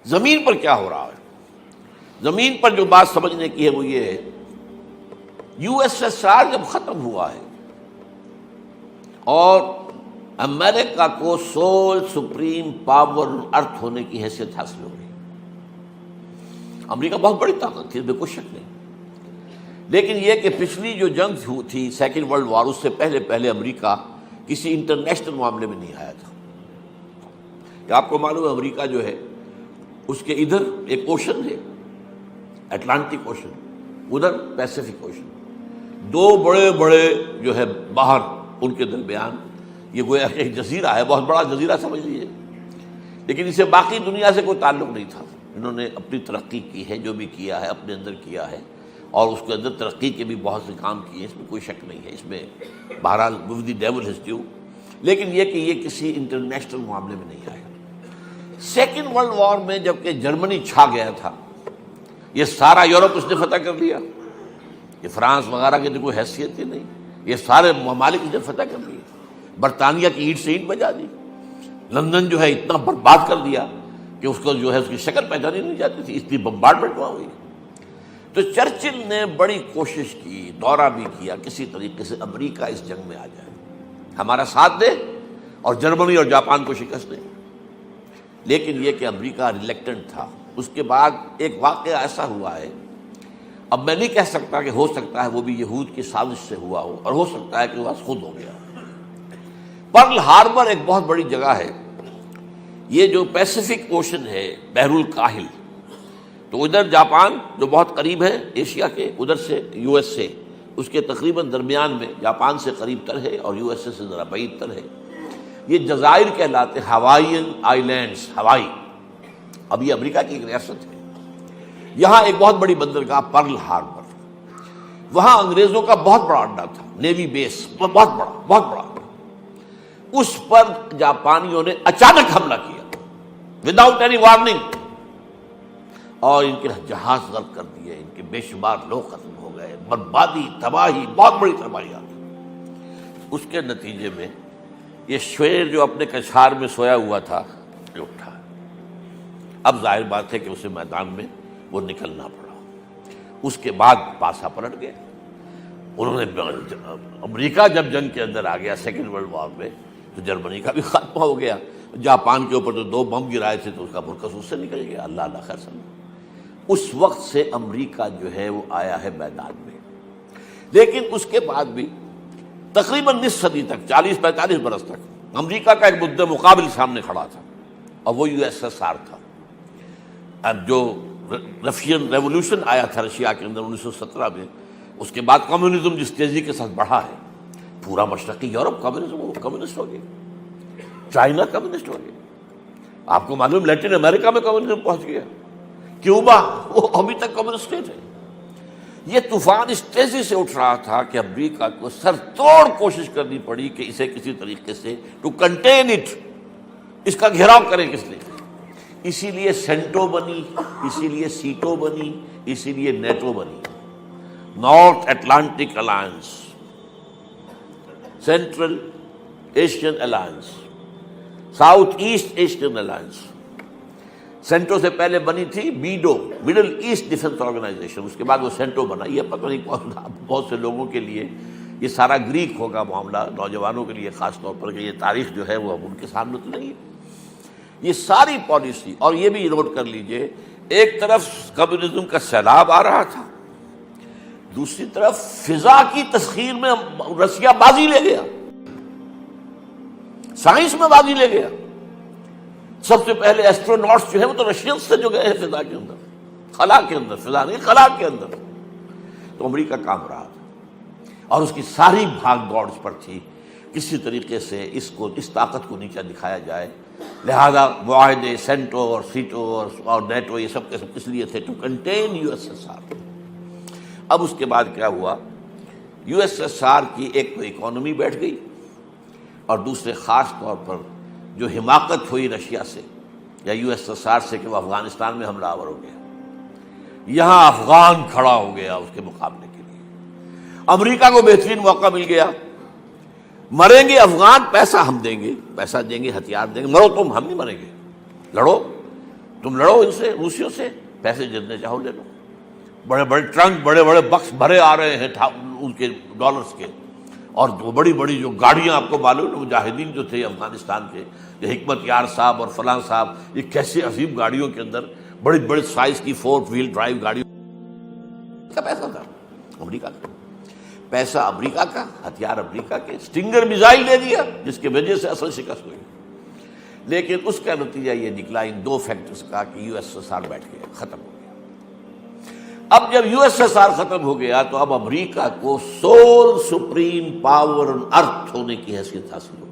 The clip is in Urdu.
زمین پر کیا ہو رہا ہے؟ زمین پر جو بات سمجھنے کی ہے وہ یہ ہے، یو ایس ایس آر جب ختم ہوا ہے اور امریکہ کو سول سپریم پاور ارتھ ہونے کی حیثیت حاصل ہو گئی. امریکہ بہت بڑی طاقت تھی، اس میں کوئی شک نہیں، لیکن یہ کہ پچھلی جو جنگ تھی سیکنڈ ورلڈ وار، اس سے پہلے امریکہ کسی انٹرنیشنل معاملے میں نہیں آیا تھا. کہ آپ کو معلوم ہے امریکہ جو ہے اس کے ادھر ایک اوشن ہے، اٹلانٹک اوشن، ادھر پیسیفک اوشن، دو بڑے بڑے جو ہے باہر ان کے درمیان یہ گویا کہ ایک جزیرہ ہے، بہت بڑا جزیرہ سمجھ لیجیے، لیکن اسے باقی دنیا سے کوئی تعلق نہیں تھا. انہوں نے اپنی ترقی کی ہے، جو بھی کیا ہے اپنے اندر کیا ہے، اور اس کے اندر ترقی کے بھی بہت سے کام کیے، اس میں کوئی شک نہیں ہے. اس میں بہرحال with the devil has due، لیکن یہ کہ یہ کسی انٹرنیشنل معاملے میں نہیں آیا. سیکنڈ ورلڈ وار میں جب کہ جرمنی چھا گیا تھا، یہ سارا یورپ اس نے فتح کر لیا، یہ فرانس وغیرہ کی تو کوئی حیثیت ہی نہیں، یہ سارے ممالک اس نے فتح کر لیے، برطانیہ کی اینٹ سے اینٹ بجا دی، لندن جو ہے اتنا برباد کر دیا کہ اس کو جو ہے اس کی شکل پہچانی نہیں جاتی تھی، اتنی بمبارڈمنٹ وہاں ہوئی. تو چرچل نے بڑی کوشش کی، دورہ بھی کیا، کسی طریقے سے امریکہ اس جنگ میں آ جائے، ہمارا ساتھ دے اور جرمنی اور جاپان کو شکست دے. لیکن یہ کہ امریکہ ریلیکٹنٹ تھا. اس کے بعد ایک واقعہ ایسا ہوا ہے، اب میں نہیں کہہ سکتا کہ ہو سکتا ہے وہ بھی یہود کی سازش سے ہوا ہو، اور ہو سکتا ہے کہ وہ خود ہو گیا. پرل ہاربر ایک بہت بڑی جگہ ہے، یہ جو پیسیفک اوشن ہے، بحر الکاہل، تو ادھر جاپان جو بہت قریب ہے ایشیا کے، ادھر سے یو ایس سے اس کے تقریباً درمیان میں، جاپان سے قریب تر ہے اور یو ایس سے ذرا بعید تر ہے. یہ جزائر کہلاتے، ہوائین آئیلینڈز، ہوائی، اب یہ امریکہ کی ایک ریاست ہے. یہاں ایک بہت بڑی بندرگاہ پرل ہاربر، وہاں انگریزوں کا بہت بڑا اڈا تھا، نیوی بیس، بہت بڑا. اس پر جاپانیوں نے اچانک حملہ کیا وداؤٹ اینی وارننگ، اور ان کے جہاز غرق کر دیے، ان کے بے شمار لوگ ختم ہو گئے، بربادی، تباہی، بہت بڑی تباہی آ گئی. اس کے نتیجے میں یہ شیر جو اپنے کچھار میں سویا ہوا تھا یہ اٹھا. اب ظاہر بات ہے کہ اسے میدان میں وہ نکلنا پڑا. اس کے بعد پاسا پلٹ گئے. انہوں نے امریکہ جب جنگ کے اندر آ گیا سیکنڈ ورلڈ وار میں، تو جرمنی کا بھی خاتمہ ہو گیا. جاپان کے اوپر تو 2 بم گرائے تھے تو اس کا مرکز اس سے نکل گیا. اللہ خیر سمجھ. اس وقت سے امریکہ جو ہے وہ آیا ہے میدان میں. لیکن اس کے بعد بھی تقریباً نصف صدی تک، 40-45 برس تک امریکہ کا ایک مدّ مقابل سامنے کھڑا تھا، اور وہ یو ایس ایس آر تھا. اب جو رشین ریولوشن آیا تھا رشیا کے اندر 1917 میں، اس کے بعد کمیونزم جس تیزی کے ساتھ بڑھا ہے، پورا مشرقی یورپ کمیونسٹ ہو گیا، چائنا کمیونسٹ ہو گیا. آپ کو معلوم لیٹن امریکہ میں کمیونزم پہنچ گیا، کیوبا وہ ابھی تک کمیونسٹ ہے. یہ طوفان اس تیزی سے اٹھ رہا تھا کہ امریکہ کو سر توڑ کوشش کرنی پڑی کہ اسے کسی طریقے سے ٹو کنٹین اٹ، اس کا گھیراؤ کرے کس لیے. اسی لیے سینٹو بنی، اسی لیے سیٹو بنی، اسی لیے نیٹو بنی، north Atlantic alliance, central Asian alliance, south East Asian alliance. سینٹو سے پہلے بنی تھی بیڈو، مڈل ایسٹ ڈیفنس آرگنائزیشن، اس کے بعد وہ سینٹو بنا. یہ پتہ نہیں کون، بہت سے لوگوں کے لیے یہ سارا گریک ہوگا معاملہ، نوجوانوں کے لیے خاص طور پر کہ یہ تاریخ جو ہے وہ اب ان کے سامنے تو نہیں ہے. یہ ساری پالیسی، اور یہ بھی نوٹ کر لیجئے، ایک طرف کمیونزم کا سیلاب آ رہا تھا، دوسری طرف فضا کی تسخیر میں رشیا بازی لے گیا، سائنس میں بازی لے گیا. سب سے پہلے ایسٹروناٹس جو ہے وہ تو رشینز سے جو گئے ہیں فضا کے اندر، خلا کے اندر، فضا نہیں خلا کے اندر. تو امریکہ کام رہا تھا، اور اس کی ساری بھاگ دوڑ اس پر تھی کسی طریقے سے اس طاقت کو نیچا دکھایا جائے. لہذا معاہدے سینٹو اور سیٹو اور نیٹو یہ سب کے سب کس لیے تھے؟ To contain U S S R. اب اس کے بعد کیا ہوا؟ یو ایس ایس آر کی ایک تو اکانومی بیٹھ گئی، اور دوسرے خاص طور پر جو حماقت ہوئی رشیا سے یا یو ایس ایس آر سے کہ وہ افغانستان میں حملہ آور ہو گیا. یہاں افغان کھڑا ہو گیا اس کے مقابلے کے لیے. امریکہ کو بہترین موقع مل گیا، مریں گے افغان، پیسہ ہم دیں گے، پیسہ دیں گے، ہتھیار دیں گے، مرو تم، ہم نہیں مریں گے، لڑو. تم لڑو ان سے، روسیوں سے، پیسے جتنے چاہو لے لو، بڑے بڑے ٹرنک، بڑے بڑے بکس بھرے آ رہے ہیں ان کے ڈالرز کے، اور وہ بڑی بڑی جو گاڑیاں آپ کو معلوم ہے، مجاہدین جو تھے افغانستان کے، یہ حکمت یار صاحب اور فلاں صاحب، یہ کیسے عظیم گاڑیوں کے اندر بڑی بڑے سائز کی 4 وہیل ڈرائیو گاڑیوں کا پیسہ تھا، امریکہ کا پیسہ، امریکہ کا ہتھیار، امریکہ کے اسٹنگر میزائل دے دیا جس کی وجہ سے اصل شکست ہوئی، لیکن اس کا نتیجہ یہ نکلا ان 2 فیکٹرز کا کہ یو ایس ایس آر بیٹھ گیا، ختم ہو گیا۔ اب جب یو ایس ایس آر ختم ہو گیا تو اب امریکہ کو سول سپریم پاور آن ارتھ ہونے کی حیثیت حاصل ہو گئی۔